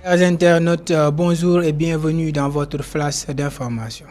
Chers internautes, bonjour et bienvenue dans votre flash d'information.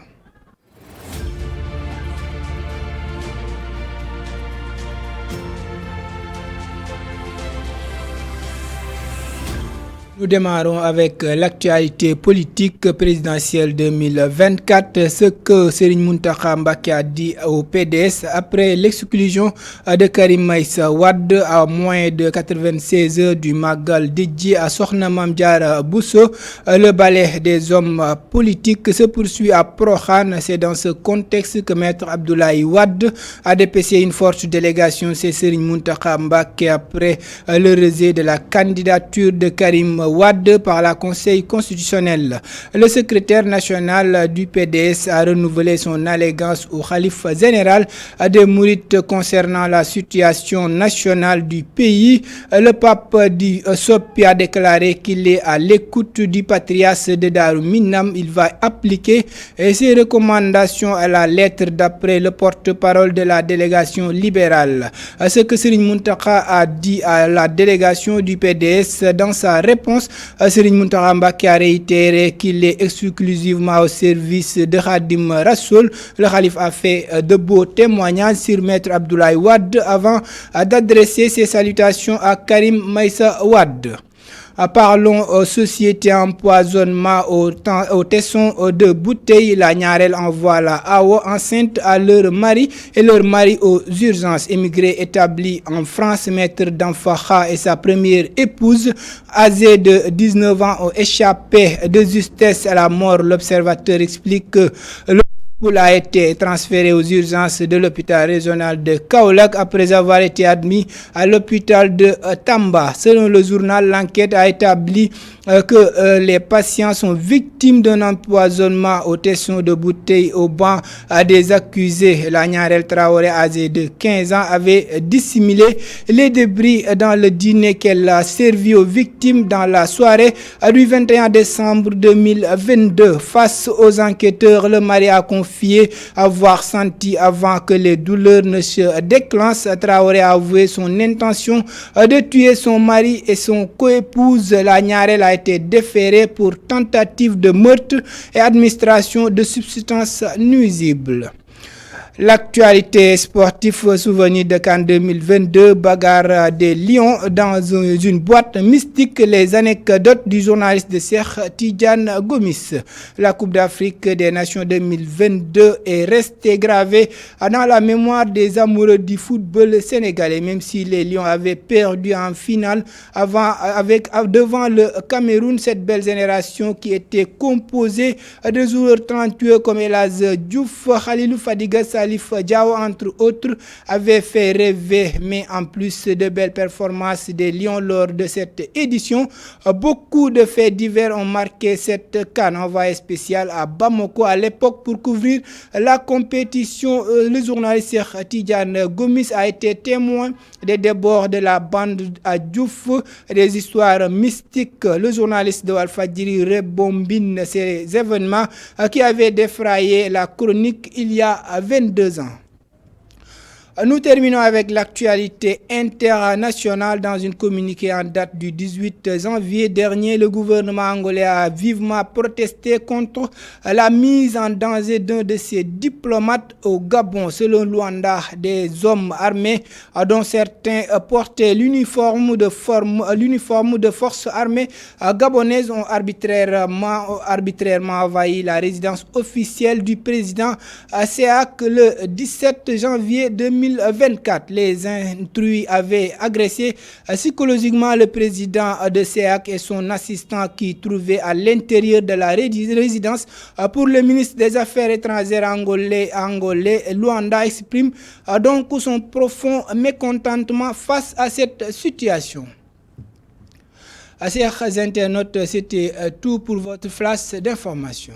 Nous démarrons avec l'actualité politique présidentielle 2024. Ce que Serigne Mountakha Mbacké a dit au PDS après l'exclusion de Karim Meïssa Wade à moins de 96 heures du Magal dédié à Sokhna Mame Diarra Bousso. Le balai des hommes politiques se poursuit à Prokhane. C'est dans ce contexte que Maître Abdoulaye Wade a dépêché une forte délégation chez Serigne Mountakha Mbacké après le rejet de la candidature de Karim Wade par la Conseil constitutionnel. Le secrétaire national du PDS a renouvelé son allégance au khalife général des Mourides concernant la situation nationale du pays. Le pape du Sopi a déclaré qu'il est à l'écoute du patriarche de Darou Minam. Il va appliquer ses recommandations à la lettre d'après le porte-parole de la délégation libérale. Ce que Serigne Mountakha a dit à la délégation du PDS dans sa réponse, Serigne Mountakha Mbacké a réitéré qu'il est exclusivement au service de Khadim Rassoul. Le khalife a fait de beaux témoignages sur Maître Abdoulaye Wade avant d'adresser ses salutations à Karim Meïssa Wade. Parlons société empoisonnement au tesson de bouteilles. La Ñaarel envoie la Awo enceinte à leur mari et leur mari aux urgences. Émigré établi en France, Maître Danfakha et sa première épouse, âgée de 19 ans, ont échappé de justesse à la mort. L'Observateur explique que le couple a été transféré aux urgences de l'hôpital régional de Kaolack après avoir été admis à l'hôpital de Tamba. Selon le journal, l'enquête a établi que les patients sont victimes d'un empoisonnement au tesson de bouteilles au banc des accusés. La Ñaarel Traoré, âgée de 15 ans, avait dissimulé les débris dans le dîner qu'elle a servi aux victimes dans la soirée du 21 décembre 2022. Face aux enquêteurs, le mari a confié avoir senti avant que les douleurs ne se déclenchent. Traoré a avoué son intention de tuer son mari et son coépouse. La Ñaarel a été déférée pour tentative de meurtre et administration de substances nuisibles. L'actualité sportive, souvenir de CAN 2022, bagarre des Lions dans une boîte mystique, les anecdotes du journaliste de Cheikh Tidiane Gomis. La Coupe d'Afrique des Nations 2022 est restée gravée dans la mémoire des amoureux du football sénégalais, même si les Lions avaient perdu en finale devant le Cameroun. Cette belle génération qui était composée de joueurs talentueux comme El Hadji Diouf, Khalilou Fadiga, Salif Diao, entre autres, avait fait rêver, mais en plus de belles performances des Lions lors de cette édition, beaucoup de faits divers ont marqué cette CAN. Envoyé spécial à Bamako à l'époque pour couvrir la compétition. Le journaliste Cheikh Tidiane Gomis a été témoin des débords de la bande à Diouf, des histoires mystiques. Le journaliste de Walfadjri rebombine ces événements qui avaient défrayé la chronique il y a 22 ans. Nous terminons avec l'actualité internationale. Dans une communiqué en date du 18 janvier dernier, le gouvernement angolais a vivement protesté contre la mise en danger d'un de ses diplomates au Gabon. Selon Luanda, des hommes armés dont certains portaient l'uniforme de forces armées gabonaises ont arbitrairement envahi la résidence officielle du président CEAC le 17 janvier 2024. Les intrus avaient agressé psychologiquement le président de CEAC et son assistant qui trouvaient à l'intérieur de la résidence. Pour le ministre des Affaires étrangères angolais, Luanda exprime donc son profond mécontentement face à cette situation. Chers internautes, c'était tout pour votre flash d'information.